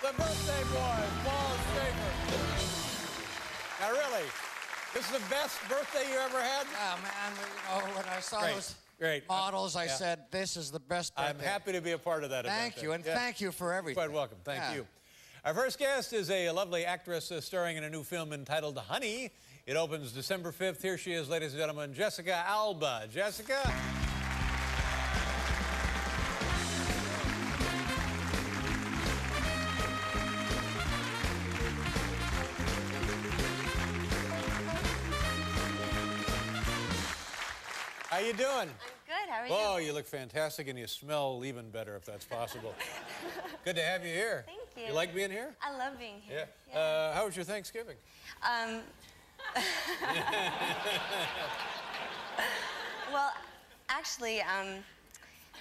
the birthday boy, Paul Schaefer. Now, really, this is the best birthday you ever had? Yeah, man, you know, when I saw those models, I said, this is the best birthday. I'm happy to be a part of that event. Thank you, and thank you for everything. You're quite welcome. Thank you. Our first guest is a lovely actress starring in a new film entitled Honey. It opens December 5th. Here she is, ladies and gentlemen, Jessica Alba. Jessica. How you doing? I'm good. How are you? Oh, you look fantastic, and you smell even better, if that's possible. Good to have you here. Thank you. You like being here? I love being here. Yeah. How was your Thanksgiving? Well, actually, I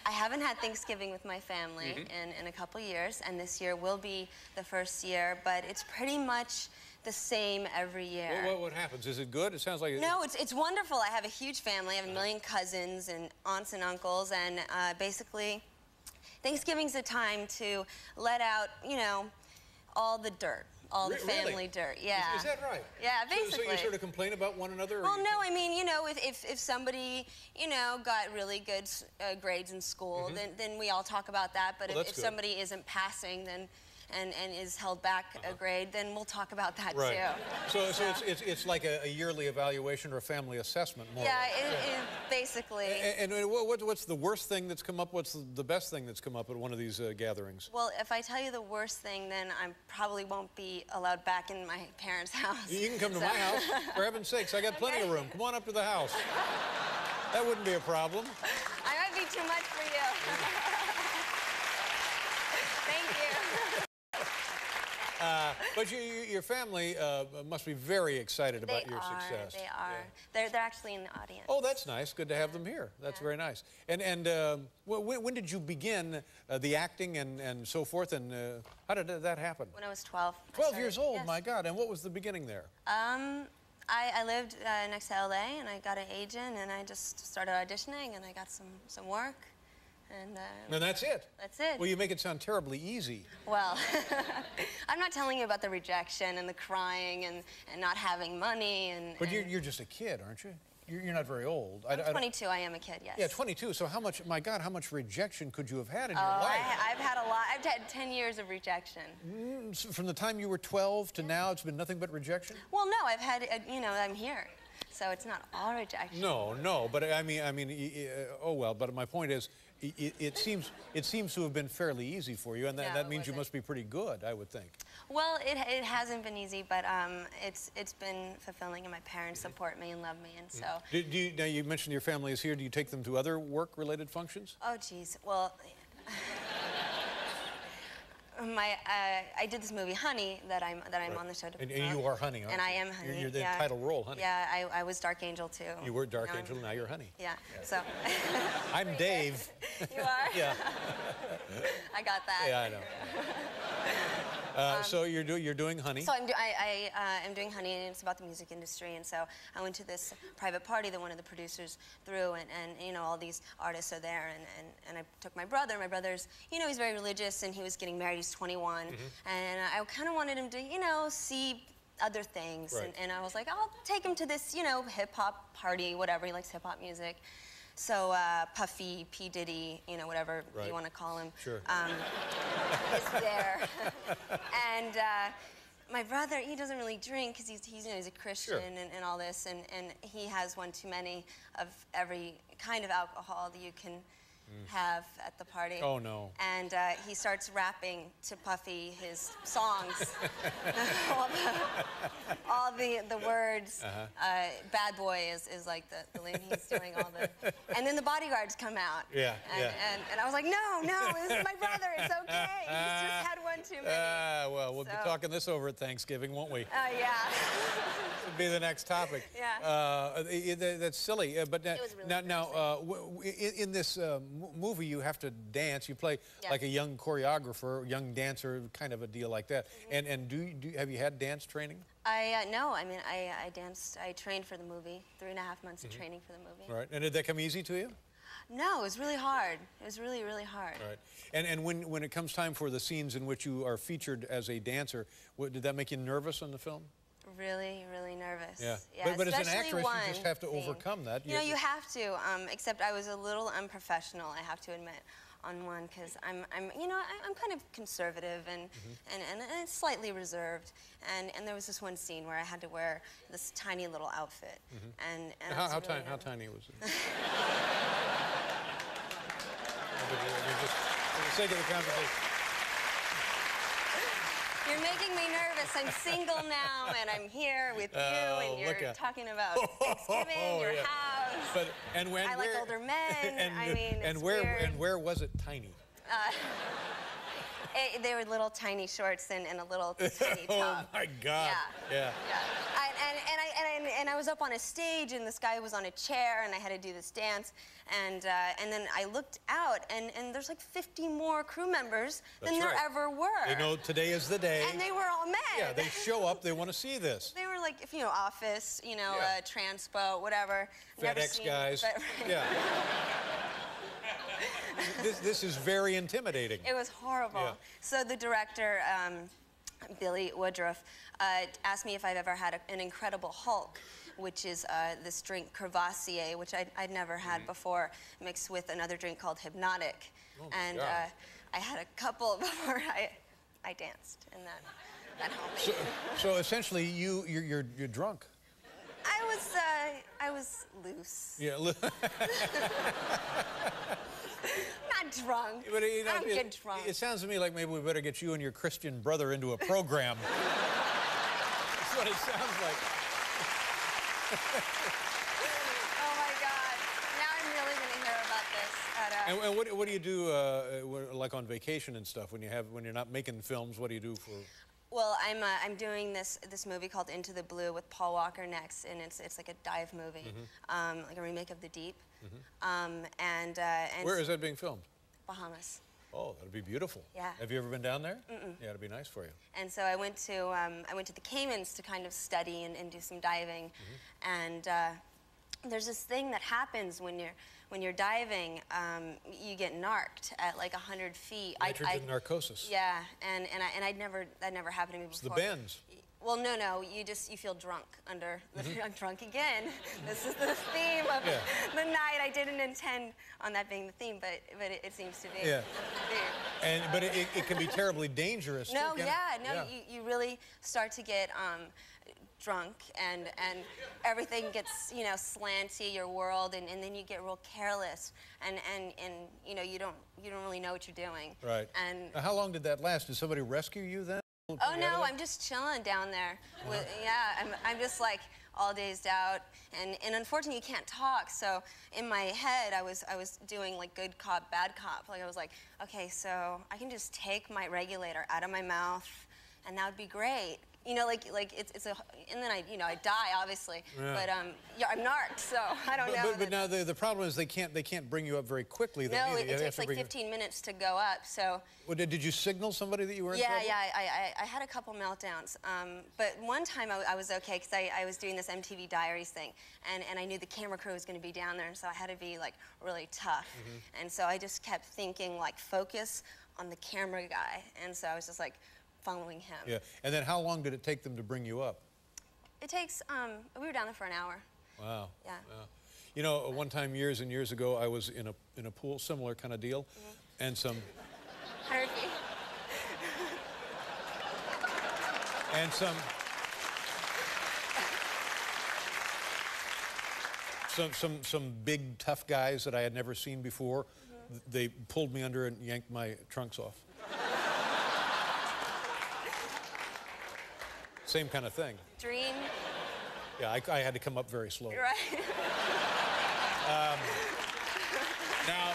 haven't had Thanksgiving with my family in a couple years, and this year will be the first year, but it's pretty much the same every year. Well, what happens? Is it good? It sounds like it... No, it's wonderful. I have a huge family. I have a million cousins and aunts and uncles, and basically, Thanksgiving's a time to let out, you know, all the dirt. All the family dirt, yeah. Is that right? Yeah, basically. So you sort of complain about one another? Well, no, I mean, you know, if somebody, you know, got really good grades in school, then we all talk about that. But if somebody isn't passing, then and is held back a grade, then we'll talk about that too. So it's like a yearly evaluation or a family assessment, more. Yeah, basically. And what's the worst thing that's come up? What's the best thing that's come up at one of these gatherings? Well, if I tell you the worst thing, then I probably won't be allowed back in my parents' house. You can come to my house. For heaven's sakes, I got plenty of room. Come on up to the house. That wouldn't be a problem. I might be too much for you. Thank you. But your family must be very excited about your success. They are. Yeah. They're actually in the audience. Oh, that's nice. Good to have them here. That's very nice. And when did you begin the acting and so forth? And how did that happen? When I was 12. 12 years old. Yes. My God. And what was the beginning there? I lived next to LA, and I got an agent, and I just started auditioning, and I got some work. And that's it? That's it. Well, you make it sound terribly easy. Well, I'm not telling you about the rejection and the crying and not having money and... But you're just a kid, aren't you? You're not very old. I'm 22. I am a kid, yes. Yeah, 22. So how much, my God, how much rejection could you have had in your life? I've had a lot. I've had 10 years of rejection. So from the time you were 12 to now, it's been nothing but rejection? Well, no, I've had, you know, I'm here. So it's not all rejection. No, but I mean, oh well. But my point is, it seems to have been fairly easy for you, and that means you must be pretty good, I would think. Well, it hasn't been easy, but it's been fulfilling, and my parents support me and love me, and so. Now you mentioned your family is here. Do you take them to other work-related functions? Oh, geez. Well. I did this movie, Honey, that I'm on the show to promote. And you are Honey, aren't you? And I am Honey. You're the title role, Honey. Yeah, I was Dark Angel, too. You were Dark Angel, now you're Honey. Yeah, so... I'm Dave. You are? Yeah. I got that. Yeah, I know. So you're doing Honey? So I am doing Honey, and it's about the music industry, and so I went to this private party that one of the producers threw, and you know, all these artists are there, and I took my brother. My brother's, you know, he's very religious, and he was getting married, he's 21, and I kind of wanted him to, you know, see other things, and I was like, I'll take him to this, you know, hip-hop party, whatever, he likes hip-hop music. So Puffy, P. Diddy, you know, whatever you want to call him, is there. And my brother, he doesn't really drink because he's you know, he's a Christian and all this, and he has one too many of every kind of alcohol that you can have at the party. Oh, no. And he starts rapping to Puffy his songs. all the words. Bad Boy is like the lane he's doing all the... And then the bodyguards come out. And I was like, no, this is my brother, it's okay. He's just had one too many. Well, we'll be talking this over at Thanksgiving, won't we? Yeah. Would be the next topic. Yeah. That's silly. But now, in this movie, you have to dance. You play like a young choreographer, young dancer, kind of a deal like that. And have you had dance training? No, I mean, I danced, I trained for the movie, 3.5 months of training for the movie. Right, and did that come easy to you? No, it was really hard. It was really, really hard. All right. And when it comes time for the scenes in which you are featured as a dancer, did that make you nervous on the film? Really, really nervous. Yeah. Yeah, but as an actress, you just have to overcome that. You know, you have to. Except I was a little unprofessional, I have to admit, on one, because I'm kind of conservative and slightly reserved. And there was this one scene where I had to wear this tiny little outfit. And how tiny was it? Just for the sake of the conversation. You're making me nervous. I'm single now, and I'm here with you, and you're talking about Thanksgiving, your house. I like older men. Where was it tiny? They were little tiny shorts and a little tiny top. Oh my God! Yeah. And I was up on a stage, and this guy was on a chair, and I had to do this dance, and then I looked out, and there's like 50 more crew members than there ever were. They know today is the day. And they were all men. Yeah, they show up. They want to see this. They were like, Office, Transpo, whatever. FedEx guys. Yeah. This is very intimidating. It was horrible. Yeah. So the director, Billy Woodruff, asked me if I've ever had an Incredible Hulk, which is this drink Crevassier, which I'd never had before, mixed with another drink called Hypnotic. Oh and I had a couple before I danced, and that helped me. So essentially, you're drunk. I was loose. Yeah. Not drunk. But, I don't get drunk. It sounds to me like maybe we better get you and your Christian brother into a program. That's what it sounds like. Oh my God! Now I'm really going to hear about this. And what do you do, like on vacation and stuff, when you're not making films? What do you do for? Well, I'm doing this movie called Into the Blue with Paul Walker next, and it's like a dive movie, like a remake of The Deep. And where is that being filmed? Bahamas. Oh, that'd be beautiful. Yeah. Have you ever been down there? Yeah, it'd be nice for you. And so I went to the Caymans to kind of study and do some diving, and there's this thing that happens when you're diving. You get narked at like 100 feet. Nitrogen narcosis. Yeah, and that never happened to me before. It's the bends. Well, no, you feel drunk under. I'm drunk again. This is the theme of the night. I didn't intend on that being the theme, but it seems to be. Yeah. But it can be terribly dangerous. No, too, you really start to get drunk, and everything gets slanty, your world, and then you get real careless, and you don't really know what you're doing. Right. And now, how long did that last? Did somebody rescue you then? Oh no, I'm just chilling down there. I'm just like all dazed out, and unfortunately you can't talk. So in my head, I was doing like good cop, bad cop. Like I was like, okay, so I can just take my regulator out of my mouth, and that would be great. And then I die obviously. Yeah. But I'm narked, so I don't know. But now the problem is they can't bring you up very quickly. No, it takes like 15 minutes to go up. So. Well, did you signal somebody that you were in trouble? I had a couple meltdowns. But one time I was okay because I was doing this MTV Diaries thing, and I knew the camera crew was going to be down there, and so I had to be like really tough. And so I just kept thinking like focus on the camera guy, and so I was just like following him. Yeah, and then how long did it take them to bring you up? It takes, we were down there for an hour. Wow. Yeah. Wow. You know, one time years and years ago, I was in a pool, similar kind of deal, and some... 100 feet. And some big tough guys that I had never seen before, they pulled me under and yanked my trunks off. Same kind of thing. Dream. Yeah, I had to come up very slowly. Right. Now,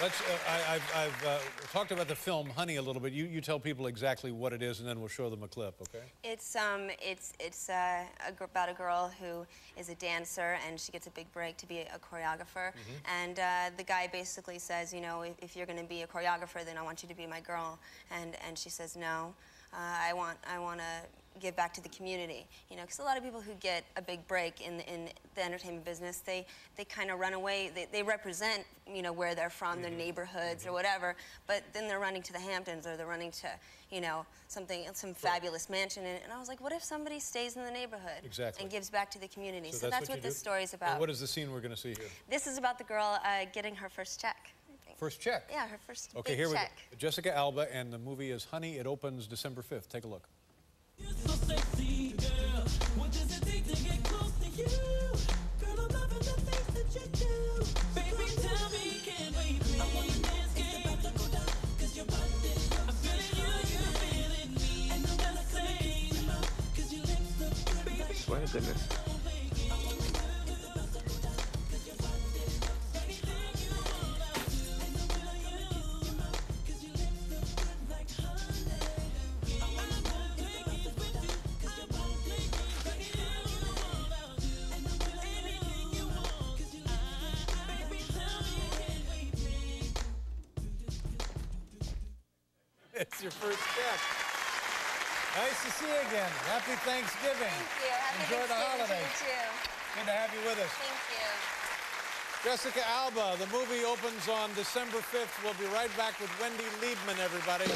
I've talked about the film Honey a little bit. You tell people exactly what it is, and then we'll show them a clip, okay? It's about a girl who is a dancer, and she gets a big break to be a choreographer. And the guy basically says, if you're going to be a choreographer, then I want you to be my girl. And she says no. I want to give back to the community, you know, because a lot of people who get a big break in the entertainment business, they kind of run away. They represent, you know, where they're from, their neighborhoods or whatever, but then they're running to the Hamptons or they're running to, you know, some fabulous mansion. And I was like, what if somebody stays in the neighborhood and gives back to the community? So that's what this story's about. And what is the scene we're going to see here? This is about the girl getting her first check. First check? Yeah, her first Okay, big here we check. go. Jessica Alba, and the movie is Honey. It opens December 5th. Take a look. You're so sexy, girl. What does it take to get close to you? Girl, I'm loving the things that you do. Baby, tell me, can't wait. I wanna dance, it's about to go down. 'Cause your body, I'm feeling you, you're feeling me. And I'm gonna say, 'cause your lips look good, baby. Swear to goodness. It's your first check. Nice to see you again. Happy Thanksgiving. Thank you. Happy Enjoy the Thanksgiving holiday. to you too. Good to have you with us. Thank you. Jessica Alba, the movie opens on December 5th. We'll be right back with Wendy Liebman, everybody.